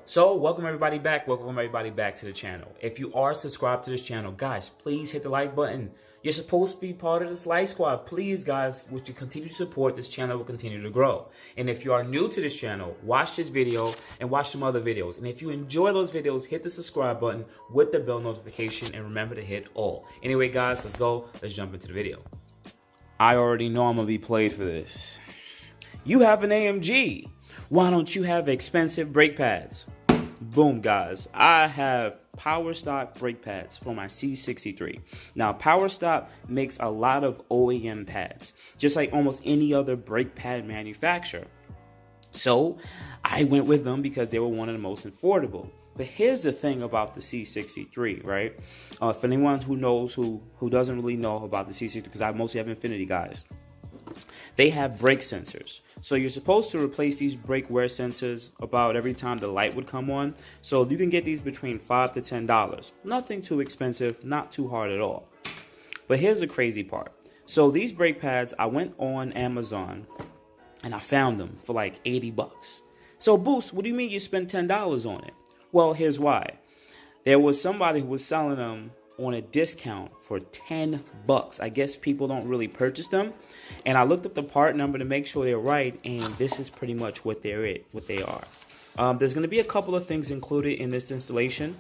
So welcome everybody back to the channel. If you are subscribed to this channel, guys, please hit the like button. You're supposed to be part of this like squad. Please, guys, with your continued support, this channel will continue to grow. And if you are new to this channel, watch this video and watch some other videos. And if you enjoy those videos, hit the subscribe button with the bell notification and remember to hit all. Anyway, guys, let's go. Let's jump into the video. I already know I'm gonna be played for this. You have an AMG. Why don't you have expensive brake pads? Boom, guys. I have power stock brake pads for my C63. Now, power stock makes a lot of OEM pads, just like almost any other brake pad manufacturer. So I went with them because they were one of the most affordable. But here's the thing about the C63, right? For anyone who knows, who doesn't really know about the C63, because I mostly have Infinity guys, they have brake sensors. So you're supposed to replace these brake wear sensors about every time the light would come on. So you can get these between $5 to $10. Nothing too expensive, not too hard at all. But here's the crazy part. So these brake pads, I went on Amazon and I found them for like 80 bucks. So Boost, what do you mean you spent $10 on it? Well, here's why. There was somebody who was selling them on a discount for 10 bucks. I guess people don't really purchase them. And I looked up the part number to make sure they're right, and this is pretty much what they are. There's going to be a couple of things included in this installation.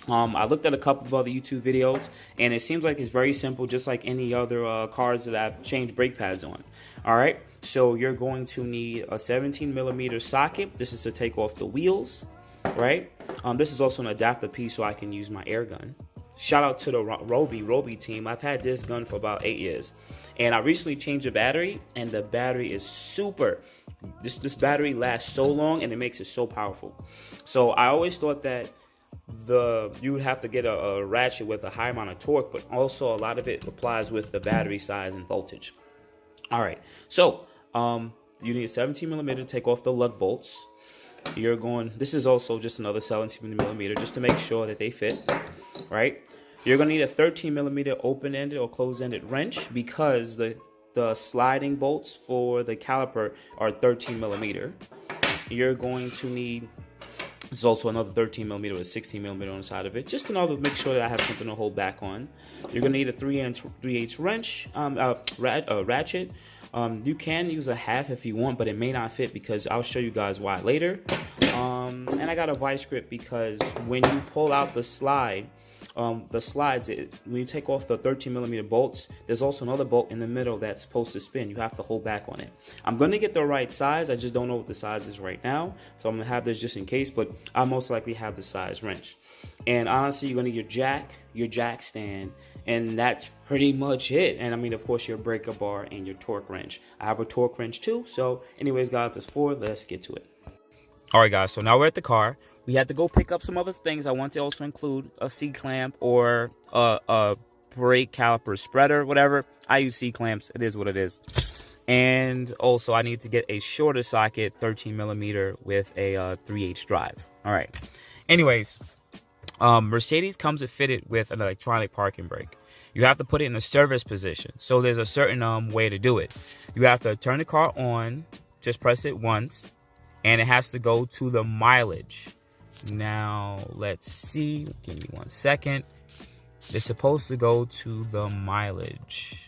I looked at a couple of other YouTube videos, and it seems like it's very simple, just like any other cars that I've changed brake pads on. All right, so you're going to need a 17mm socket. This is to take off the wheels, right? This is also an adapter piece so I can use my air gun. Shout out to the Roby team. I've had this gun for about 8 years. And I recently changed the battery, and the battery is super. This battery lasts so long, and it makes it so powerful. So I always thought that you would have to get a ratchet with a high amount of torque, but also a lot of it applies with the battery size and voltage. All right, so you need a 17mm to take off the lug bolts. This is also just another 17mm just to make sure that they fit, right? You're going to need a 13mm open-ended or closed-ended wrench because the sliding bolts for the caliper are 13mm. You're going to need, there's also another 13mm with a 16mm on the side of it, just to make sure that I have something to hold back on. You're going to need a 3/8 wrench, ratchet. You can use a half if you want, but it may not fit because I'll show you guys why later. And I got a vice grip because when you pull out the slides, when you take off the 13mm bolts, there's also another bolt in the middle that's supposed to spin. You have to hold back on it. I'm going to get the right size. I just don't know what the size is right now. So I'm going to have this just in case, but I'll most likely have the size wrench. And honestly, you're going to need your jack stand, and that's pretty much it. And I mean, of course, your breaker bar and your torque wrench. I have a torque wrench too. So anyways, guys, let's get to it. All right, guys, so now we're at the car. We had to go pick up some other things. I want to also include a C-clamp or a brake caliper spreader, whatever. I use C-clamps. It is what it is. And also, I need to get a shorter socket, 13mm with a 3/8 drive. All right. Anyways, Mercedes comes fitted with an electronic parking brake. You have to put it in a service position. So there's a certain way to do it. You have to turn the car on, just press it once, and it has to go to the mileage. Now, let's see. Give me 1 second. It's supposed to go to the mileage.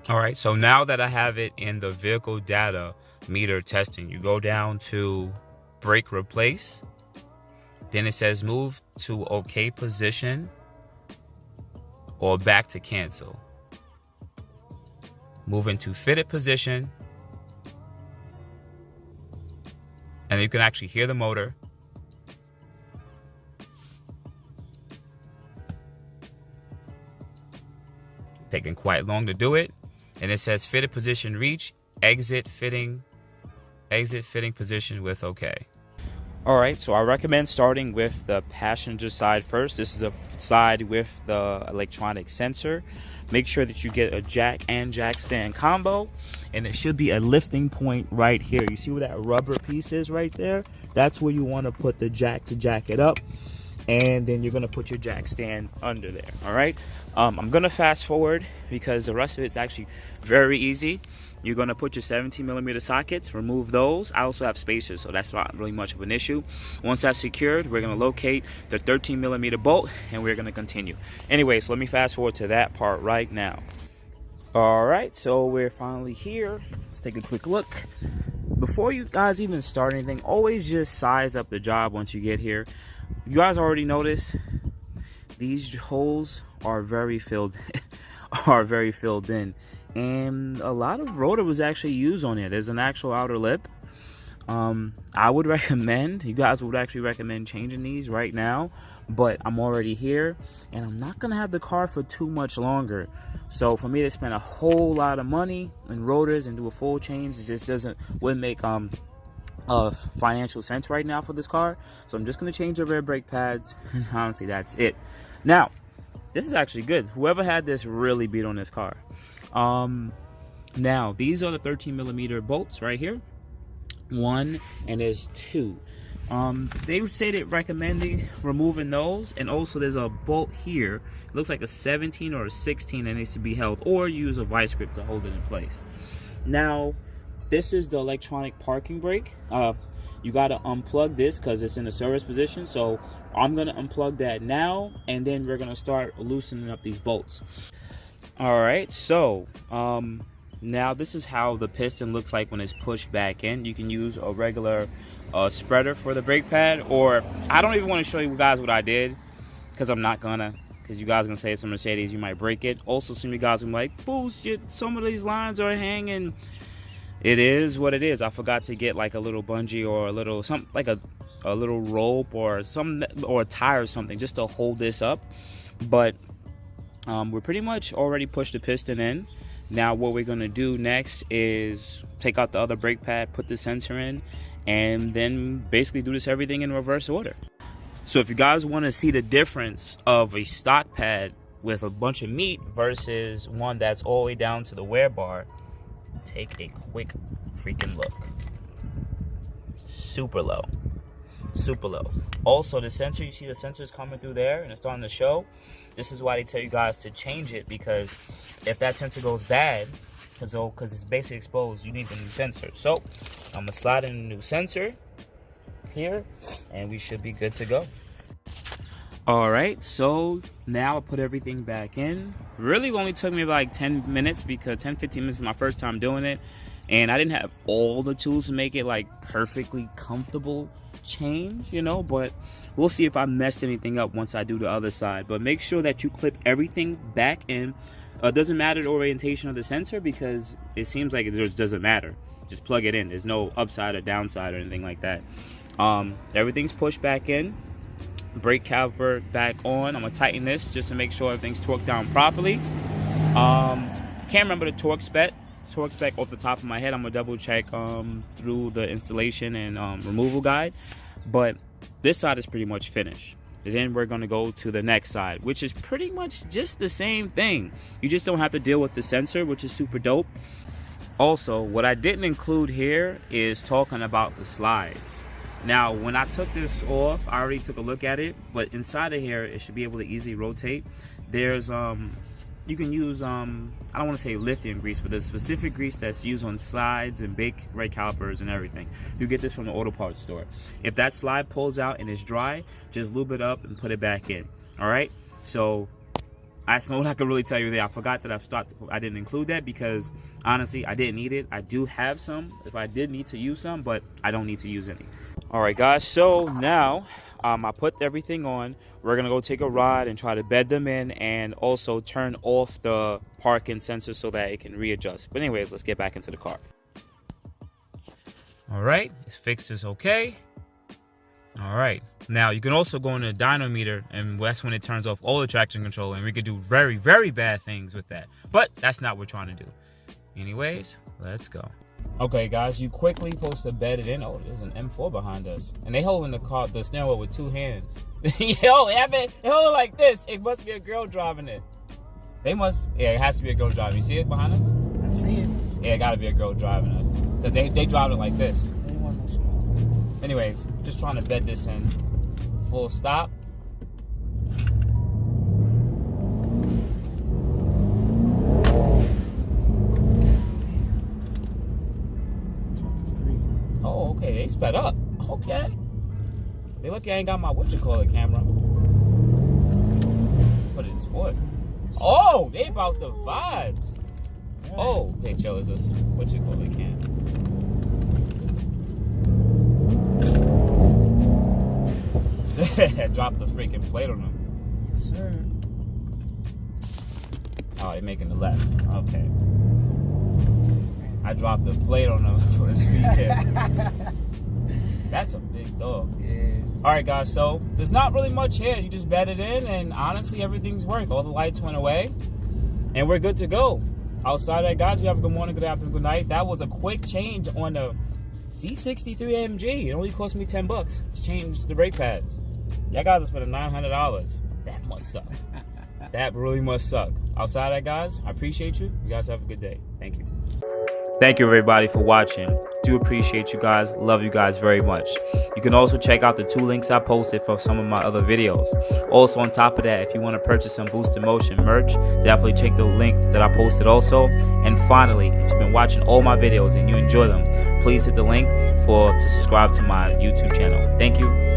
All right, so now that I have it in the vehicle data meter testing, you go down to brake replace. Then it says move to OK position or back to cancel. Move into fitted position. And you can actually hear the motor. Taking quite long to do it. And it says fitted position reach, exit fitting position with OK. All right, so I recommend starting with the passenger side first. This is the side with the electronic sensor. Make sure that you get a jack and jack stand combo, and there should be a lifting point right here. You see where that rubber piece is right there? That's where you want to put the jack to jack it up. and then you're gonna put your jack stand under there. All right, I'm gonna fast forward because the rest of it's actually very easy. You're gonna put your 17mm sockets, remove those. I also have spacers, so that's not really much of an issue. Once that's secured, we're gonna locate the 13mm bolt, and we're gonna continue. Anyway, so let me fast forward to that part right now. All right, so we're finally here. Let's take a quick look. Before you guys even start anything, always just size up the job once you get here. You guys already noticed these holes are very filled in, and a lot of rotor was actually used on it. There's an actual outer lip. I would recommend, you guys would actually recommend changing these right now, but I'm already here and I'm not gonna have the car for too much longer. So for me to spend a whole lot of money in rotors and do a full change, it just wouldn't make financial sense right now for this car. So I'm just gonna change the rear brake pads, and honestly that's it. Now this is actually good. Whoever had this really beat on this car. Now these are the 13mm bolts right here. One, and there's two. They stated recommending removing those, and also there's a bolt here. It looks like a 17 or a 16 that needs to be held, or use a vice grip to hold it in place. Now this is the electronic parking brake. You got to unplug this because it's in the service position, so I'm gonna unplug that now, and then we're gonna start loosening up these bolts. All right, so now this is how the piston looks like when it's pushed back in. You can use a regular spreader for the brake pad, or I don't even want to show you guys what I did because I'm not gonna, because you guys are gonna say it's a Mercedes, you might break it. Also, some of you guys are like, boost, some of these lines are hanging. It is what it is. I forgot to get like a little bungee or a little something like a little rope or some, or a tie or something just to hold this up. But we're pretty much already pushed the piston in. Now what we're gonna do next is take out the other brake pad, put the sensor in, and then basically do this everything in reverse order. So if you guys want to see the difference of a stock pad with a bunch of meat versus one that's all the way down to the wear bar, take a quick freaking look. Super low. Super low. Also, the sensor, you see the sensor is coming through there and it's starting to show. This is why they tell you guys to change it, because if that sensor goes bad, because it's basically exposed, you need a new sensor. So I'm gonna slide in a new sensor here and we should be good to go. All right, so now I put everything back in. Really only took me like 10 minutes, because 10-15 minutes is my first time doing it, and I didn't have all the tools to make it like perfectly comfortable change, you know, but we'll see if I messed anything up once I do the other side. But make sure that you clip everything back in. Doesn't matter the orientation of the sensor, because it seems like it just doesn't matter. Just plug it in. There's no upside or downside or anything like that. Everything's pushed back in. Brake caliper back on. I'm gonna tighten this just to make sure everything's torqued down properly. Can't remember the torque spec off the top of my head. I'm gonna double check through the installation and removal guide, but this side is pretty much finished. And then we're gonna go to the next side, which is pretty much just the same thing. You just don't have to deal with the sensor, which is super dope. Also, what I didn't include here is talking about the slides. Now, when I took this off, I already took a look at it, but inside of here, it should be able to easily rotate. There's, you can use, I don't want to say lithium grease, but there's specific grease that's used on slides and brake calipers and everything. You get this from the auto parts store. If that slide pulls out and it's dry, just lube it up and put it back in. All right? So that's what I can really tell you there. I forgot that I didn't include that because honestly, I didn't need it. I do have some if I did need to use some, but I don't need to use any. All right, guys, so now I put everything on. We're gonna go take a ride and try to bed them in, and also turn off the parking sensor so that it can readjust. But anyways, let's get back into the car. All right, it's fixed, it's okay. All right, now you can also go into the dynometer, and that's when it turns off all the traction control, and we could do very, very bad things with that. But that's not what we're trying to do. Anyways, let's go. Okay, guys, you quickly supposed to bed it in. Oh, there's an M4 behind us, and they holding the steering wheel with two hands. Yo, they hold it like this. It must be a girl driving it. They must. Yeah, it has to be a girl driving. You see it behind us? I see it. Yeah, it got to be a girl driving it, because they drive it like this. They want no small. Anyways, just trying to bed this in. Full stop. they sped up. Okay. They lucky I ain't got my camera. Put it in sport. Oh, they about the vibes. Oh, hey, chill, is this cam? Drop the freaking plate on them. Yes, sir. Oh, they're making the left. Okay. I dropped the plate on them for the speed cap. That's a big dog. Yeah. Alright guys, so there's not really much here. You just bed it in and honestly everything's worked. All the lights went away and we're good to go. Outside of that, guys, we have a good morning, good afternoon, good night. That was a quick change on the C63 AMG. It only cost me $10 to change the brake pads. Y'all guys are spending $900. That must suck. That really must suck. Outside of that, guys, I appreciate you. You guys have a good day. Thank you. Thank you, everybody, for watching. Do appreciate you guys. Love you guys very much. You can also check out the 2 links I posted for some of my other videos. Also, on top of that, if you want to purchase some Boost in Motion merch, definitely check the link that I posted also. And finally, if you've been watching all my videos and you enjoy them, please hit the link to subscribe to my YouTube channel. Thank you.